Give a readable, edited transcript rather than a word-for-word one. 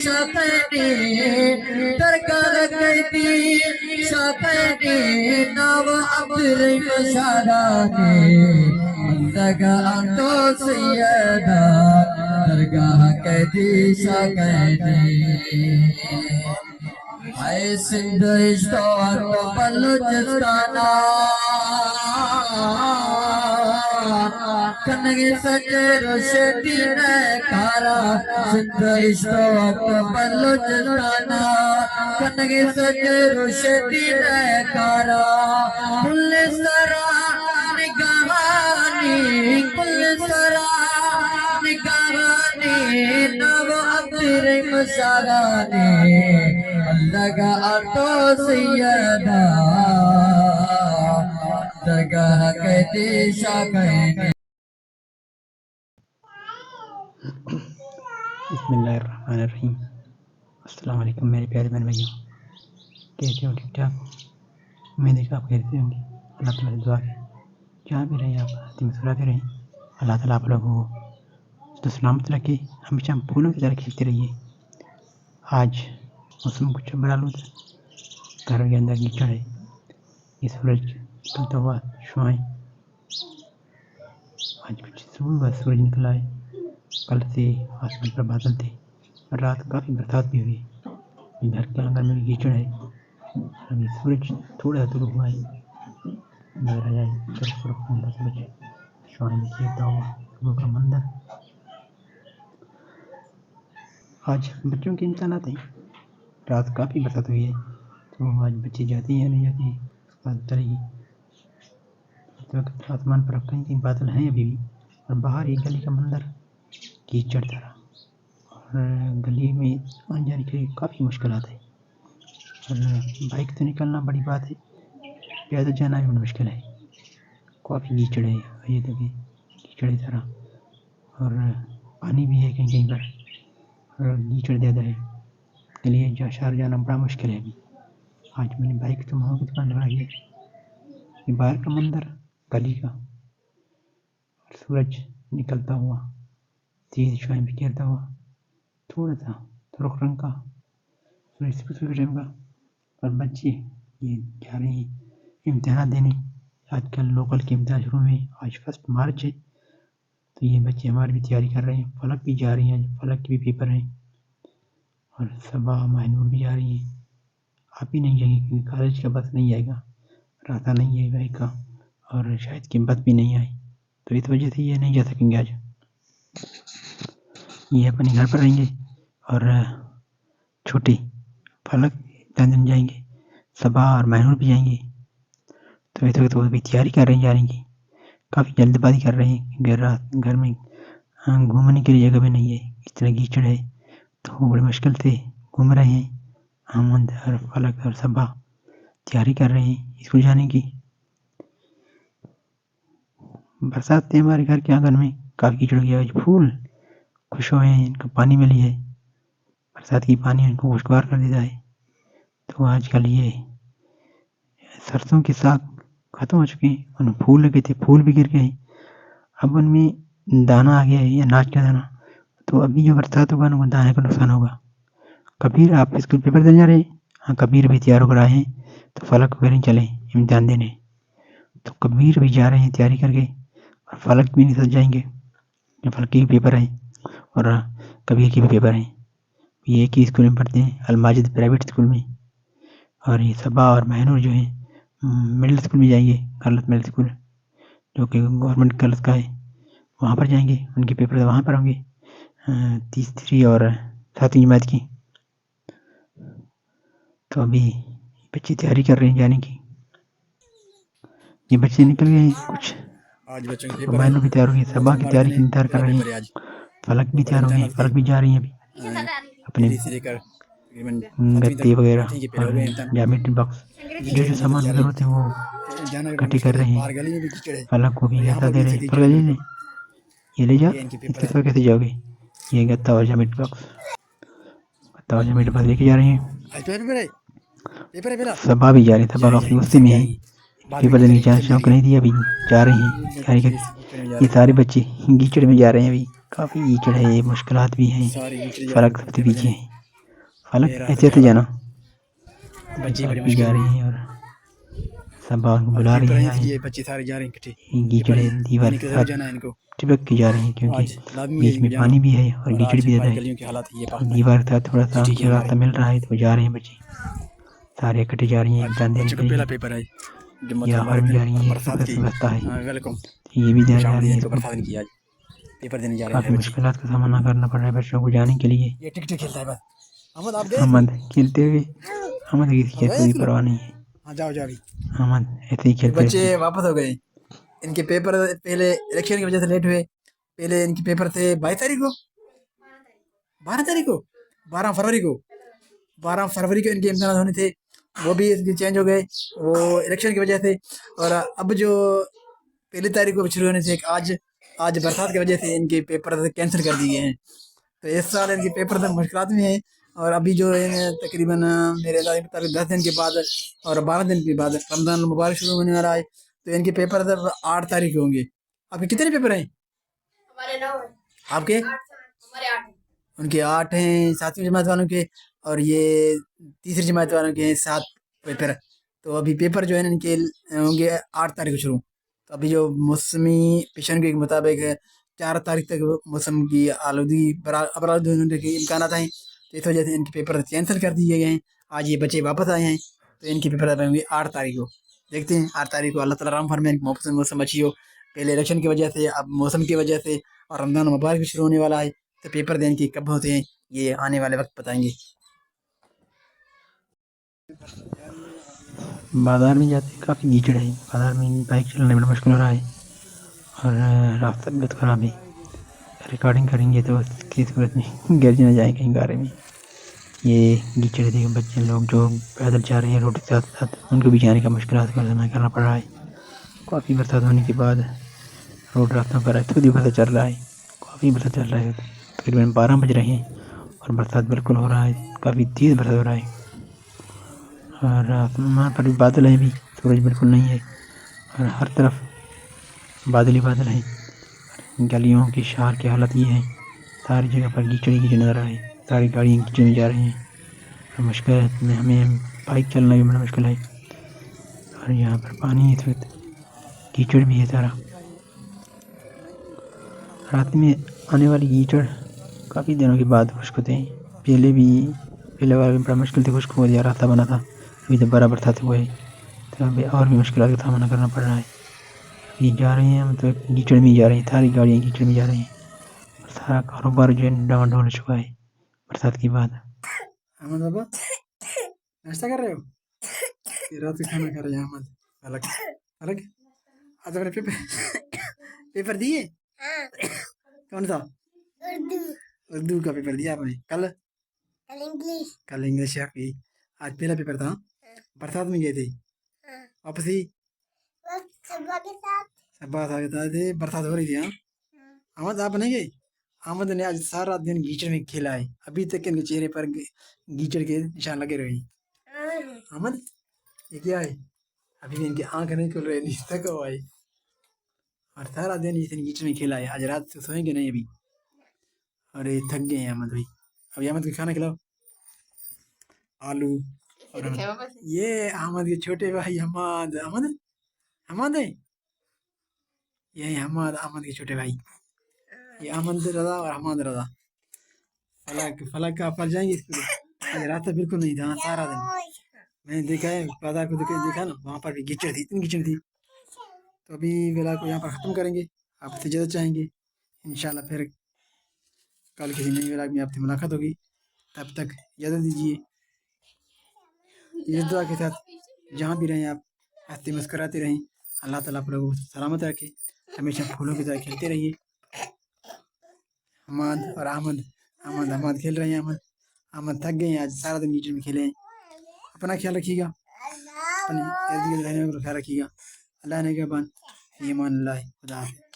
शफनी दरगाह कैदी शफनी नव अब्दुल मशाराने दरगाह तो सैयदा दरगाह कैदी शफनी आए सिंध इश्क़ बलूचिस्ताना कनगे सजरो शेटी ने कारा सिंध इश्क़ बलूचिस्ताना कनगे सजरो शेटी ने कारा कुल सरा निगाहानी कुल सरा निगाहानी नव अब्दुल मशाराने दरगाह तो सैयदा दरगाह कैदी शफनी। बिस्मिल्लाहिर्रहमानिर्रहीम। अस्सलाम वालेकुम मेरे प्यारे बहन भाइयों, कैसे हो? ठीक ठाक? उम्मीद है कि आप खैरियत से होंगे। अल्लाह ताला से दुआ है जहाँ भी रहें आप हंसते मुस्कुराते रहें। अल्लाह ताला आप लोगों को तो सलामत रखे, हमेशा फूलों की तरह खिलते रहिए। आज मौसम कुछ बरालूद, घर के अंदर कीचड़ है। ये सूरज निकलता हुआ शुआएं, आज कुछ सुबह सूरज निकला है। कल से आसमान पर बादल थे और रात काफ़ी बरसात भी हुई। घर के अंदर में कीचड़ है। अभी सूरज थोड़ा दूर हुआ है, नजर आया है तरफ सूरज शुआएं में खिलता हुआ सुबह का मंजर। आज बच्चों के इम्तहानात हैं, रात काफ़ी बरसात हुई है, तो आज बच्चे जाते हैं या नहीं जाते हैं बात चलेगी। इस वक्त आसमान पर कहीं कहीं बादल हैं अभी भी, और बाहर एक गली का मंजर कीचड़ तरह, और गली में आने जाने के लिए काफ़ी मुश्किल है। और बाइक से निकलना बड़ी बात है, पैदल जाना भी बड़ी मुश्किल है। काफ़ी कीचड़ है, ये देखिए कीचड़ तरह, और पानी भी है कहीं कहीं पर, और कीचड़ ज़्यादा है, इसलिए शहर जाना बड़ा मुश्किल है। अभी आज मैंने बाइक तो वहाँ की दुकान लगाई है। ये बाहर का मंजर गली का, और सूरज निकलता हुआ तेज शुआएं बिखेरता हुआ, थोड़ा सा सुर्ख रंग का सूरज सुबह टाइम का। और बच्चे ये जा रहे हैं इम्तिहान देने। आजकल लोकल के इम्तिहान शुरू हुए, आज 1 मार्च है, तो ये बच्चे हमारी भी तैयारी कर रहे हैं। फलक भी जा रही हैं, आज फलक के भी पेपर हैं, और सबा महनूर भी जा रही हैं। आप ही नहीं जाएंगे क्योंकि कॉलेज का बस नहीं आएगा, रास्ता नहीं है बाइक का, और शायद की बस भी नहीं आई, तो इस वजह से ये नहीं जा सकेंगे आज। ये अपने घर पर रहेंगे, और छोटी फलक दिन जाएंगे, सबा और महनूर भी जाएंगे। तो इस वक्त वो भी तैयारी कर रहे हैं जाने की, काफ़ी जल्दबाजी कर रहे हैं। घर में घूमने के लिए जगह भी नहीं है, इस तरह कीचड़ है, तो बड़ी मुश्किल से घूम रहे हैं। अहमद और फलक और सबा तैयारी कर रहे हैं स्कूल जाने की। बरसात थे हमारे घर के आंगन में, काफ़ी कीचड़ गया। फूल खुश हुए हैं, इनको पानी मिली है, बरसात की पानी इनको खुशगवार कर देता है। तो आजकल ये सरसों के साग खत्म हो चुके हैं, उनमें फूल लगे थे, फूल भी गिर गए हैं। अब उनमें दाना आ गया है, अनाज का दाना, तो अभी जो बरसात होगा उनको दाने का नुकसान होगा। कबीर आप स्कूल पेपर देने जा रहे हैं? हाँ, कबीर भी तैयार होकर आए हैं, तो फलक वगैरह चले इम्तिहान देने, तो कबीर भी जा रहे हैं तैयारी करके, और फलक भी नहीं सज जाएंगे। फलक के भी पेपर हैं और कबीर के भी पेपर हैं। ये एक ही स्कूल में पढ़ते हैं, अलमाजिद प्राइवेट स्कूल में, और ये सबा और महनूर जो है मिडिल स्कूल में जाएंगे, गर्ल्स मिडिल स्कूल जो कि गवर्नमेंट गर्ल्स का है, वहाँ पर जाएंगे। उनके पेपर वहाँ पर होंगे, तीसरी और 7वीं जमात की। तो अभी बच्चे तैयारी कर रहे हैं जाने की। ये बच्चे निकल गए हैं कुछ, आज बच्चों के तो पेपर महनूर भी तैयार हो गई, सबा की तैयारी की इंतजार कर रही पेपर है है, आज। फलक भी तैयार हो गई, फलक भी जा रही है अभी अपने से लेकर तकरीबन 7वीं गत्ते तक वगैरह बैठेंगे, फिर हो और गए इम्तिहान। ज्यामिट्री बॉक्स जो सामान की जरूरत है वो जाना भी इकट्ठी कर मुश्किल है, रहे बाहर हैं। गली में भी कीचड़ है, फलक को भी यहाँ गत्ता पर दे भी रहे हैं, कीचड़ फलक है ले ले, ये ले जा, ये इनके पेपर इसके है। साथ कैसे जाओगे? ये गत्ता और ज्यामिट्री बॉक्स, गत्ता और ज्यामिट्री बॉक्स लेके जा रहे हैं। आज पेपर है, पेपर है मेरा। सबा भी जा रहे हैं, सबा काफी गुस्से में है, पेपर देने की चांस शौक नहीं दिया, अभी जा रहे हैं तैयारी कर। ये सारे बच्चे कीचड़ में जा रहे हैं, अभी काफ़ी कीचड़ है, मुश्किलात भी हैं, फलक सबसे पीछे है। फलक ये ऐसे ऐसे जाना। बच्ची बड़ी भी मुश्किल जा रही हैं और सब बाहर को बुला रही पेपर हैं। है इसलिए बच्चे सारे जा रहे हैं इकट्ठे। कीचड़ दीवार यानी के कि जरूर साथ जाना है इनको। चिपक के जा रही हैं क्योंकि आज लाजमी है बीच इनको में जाना। पानी भी है और और कीचड़ आज भी ज़्यादा हमारी है। गलियों की हालत ये तो पास में दीवार का थोड़ा सा ठीक है उनको हमारे। रास्ता मिल रहा है तो जा रहे हैं बच्चे सारे इकट्ठे जा रही हैं आज एग्जाम देने बच्चों के का लिए। पहला पेपर है या जुम्मतुल और मुबारक भी दिन जा रही और हैं बरसात की रास्ता है वेलकम तो ये भी जा खुश रही आमदीद है इनको इसको। बरसात की आज पेपर देने जा रहे काफ़ी हैं बच्चे। मुश्किलात का सामना करना पड़ रहा है बच्चों को जाने के लिए। ये टिक टिक खेलता है बस। अहमद आप गए स्कूल? अहमद खेलते हुए अहमद किसी आप चीज़ गए की स्कूल? परवाह नहीं है। हाँ जाओ जाओ अभी। अहमद ऐसे ही ये खेलते रहते बच्चे हैं। वापस हो गए। इनके पेपर पहले इलेक्शन की वजह से लेट हुए। पहले इनके पेपर थे 22 तारीख को, 12 तारीख को, 12 फरवरी को। 12 फरवरी को इनके इम्तिहान होने थे, वो भी इनके चेंज हो गए वो इलेक्शन की वजह से। और अब जो 1 तारीख को शुरू होने थे आज, आज बरसात की वजह से इनके पेपर कैंसिल कर दिए हैं। तो इस साल इनके पेपर तो मुश्किलात में है। और अभी जो है तकरीबन मेरे अंदाज़े के मुताबिक 10 दिन के बाद और 12 दिन के बाद रमज़ान मुबारक शुरू होने वाला है। तो इनके पेपर तब 8 तारीख को होंगे। आपके कितने पेपर हैं? हमारे 9 है। आपके? 8 हमारे 8 है। उनके 8 हैं 7वीं जमात वालों के, और ये तीसरी जमात वालों के हैं 7 पेपर। तो अभी पेपर जो है ना इनके होंगे 8 तारीख को शुरू। तो अभी जो मौसमी पेशन के मुताबिक 4 तारीख तक मौसम की आलूदी बरालूदी होने के इम्कान हैं। तो इस वजह से इनके पेपर कैंसिल कर दिए गए हैं। आज ये बच्चे वापस आए हैं तो इनके पेपर अब होंगे 8 तारीख को। देखते हैं 8 तारीख को, अल्लाह ताला राम फरमाए मौसम अच्छी हो। पहले इलेक्शन की वजह से, अब मौसम की वजह से, और रमज़ान मुबारक भी शुरू होने वाला है। तो पेपर देने की कब होते हैं ये आने वाले वक्त बताएंगे। बाजार में जाते हैं काफ़ी कीचड़ है। बाजार में बाइक चलाने में बड़ा मुश्किल हो रहा है और रास्ता भी बहुत ख़राब है। रिकॉर्डिंग करेंगे तो उसकी सूरत में गिर ना जाए कहीं गारे में। ये कीचड़ देखिए बच्चे लोग जो पैदल जा रहे हैं रोड के साथ साथ उनको भी जाने का मुश्किलात का सामना करना पड़ रहा है। काफ़ी बरसात होने के बाद रोड रास्तों पर खुद ही बरसात चल रहा है। काफ़ी बरसात चल रहा है। तकरीबन 12 बज रहे हैं और बरसात बिल्कुल हो रहा है। काफ़ी तेज़ बरसात हो रहा है और आसमान पर भी बादल है, भी सूरज बिल्कुल नहीं है और हर तरफ बादल ही बादल हैं। गलियों की शहर की हालत ये है, सारी जगह पर कीचड़ ही कीचड़ नज़र आ रहा है। सारी गाड़ियाँ कीचड़ में जा रही हैं और मुश्किल में हमें बाइक चलना भी बड़ा मुश्किल है। और यहाँ पर पानी इस वक्त कीचड़ भी है सारा। रात में आने वाली कीचड़ काफ़ी दिनों के बाद खुश्क होते हैं। पहले बार बड़ा मुश्किल से खुश्क हो गया, रास्ता बना था, अभी तो बड़ा बरसात हुआ है तो अभी और भी मुश्किल का सामना करना पड़ रहा है। ये जा रहे हैं मतलब कीचड़ में जा रही हैं, सारी गाड़ियाँ कीचड़ में जा रही हैं और सारा कारोबार जो है डामाडोल हो चुका है बरसात के बाद। अहमद बाबा नाश्ता कर रहे हो? ये रात का खाना खा रहे हैं अहमद। अलग अलग आज अपने पेपर दिए? कौन सा? उर्दू का पेपर दिया आपने? कल कल इंग्लिश आपकी। आज पहला पेपर था। बरसात में गए थे वापसी सब बात आ थे, बरसात हो रही थी। हाँ अहमद आप नहीं गए? अहमद ने आज सारा दिन कीचड़ में खेला है, अभी तक इनके चेहरे पर कीचड़ के निशान लगे रहे हैं। अहमद ये क्या है? अभी भी इनकी आंख नहीं खुल रही, तक हुआ है और सारा दिन इसने कीचड़ में खेला है। आज रात से सोएंगे नहीं अभी और ये थक गए हैं अहमद भाई। अभी अहमद को खाना खिलाओ, आलू। और ये अहमद के छोटे भाई अहमद, अहमद अहमद है ये अहमद, अहमद के छोटे भाई। ये अहमद रजा और अहमद रजा। फलक का फल जाएंगे स्कूल। आज रास्ता बिल्कुल नहीं था सारा दिन। मैंने देखा है बाजार को देखा ना, वहाँ पर भी कीचड़ थी, इतनी कीचड़ थी। तो अभी व्लॉग को यहाँ पर ख़त्म करेंगे। आपसे इजाज़त चाहेंगे, इंशाल्लाह फिर कल किसी नई व्लॉग में आपसे मुलाकात होगी। तब तक इजाज़त दीजिए। इस दुआ के साथ जहाँ भी रहें आप हंसते मुस्कराते रहें। अल्लाह ताला आप लोगों को सलामत रखे, हमेशा फूलों की तरह खेलते रहिए। अहमद और अहमद खेल रहे हैं। अहमद थक गए हैं, आज सारा दिन कीचड़ में खेले हैं। अपना ख्याल रखिएगा, अपने इर्द गिर्द रहने वालों का ख्याल रखिएगा। अल्लाह ने के बाद ईमान अल्लाह खुदा हाफ़िज़।